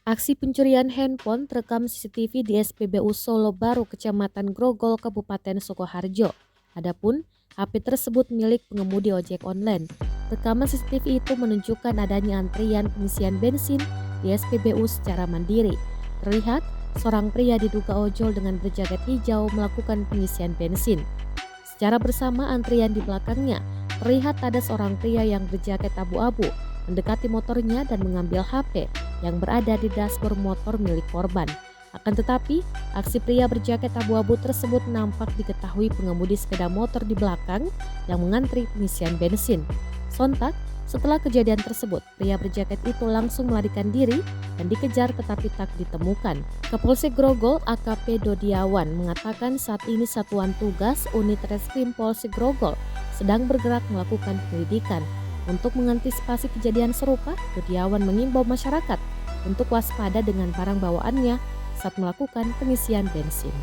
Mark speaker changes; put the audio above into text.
Speaker 1: Aksi pencurian handphone terekam CCTV di SPBU Solo Baru, Kecamatan Grogol, Kabupaten Sukoharjo. Adapun HP tersebut milik pengemudi ojek online. Rekaman CCTV itu menunjukkan adanya antrian pengisian bensin di SPBU secara mandiri. Terlihat seorang pria diduga ojol dengan berjaket hijau melakukan pengisian bensin. Secara bersama antrian di belakangnya, terlihat ada seorang pria yang berjaket abu-abu mendekati motornya dan mengambil HP yang berada di dashboard motor milik korban. Akan tetapi, aksi pria berjaket abu-abu tersebut nampak diketahui pengemudi sepeda motor di belakang yang mengantri pengisian bensin. Sontak, setelah kejadian tersebut, pria berjaket itu langsung melarikan diri dan dikejar tetapi tak ditemukan. Kapolsek Grogol AKP Dodiawan mengatakan saat ini Satuan Tugas Unit Reskrim Polsek Grogol sedang bergerak melakukan penyelidikan. Untuk mengantisipasi kejadian serupa, Dodiawan mengimbau masyarakat untuk waspada dengan barang bawaannya saat melakukan pengisian bensin.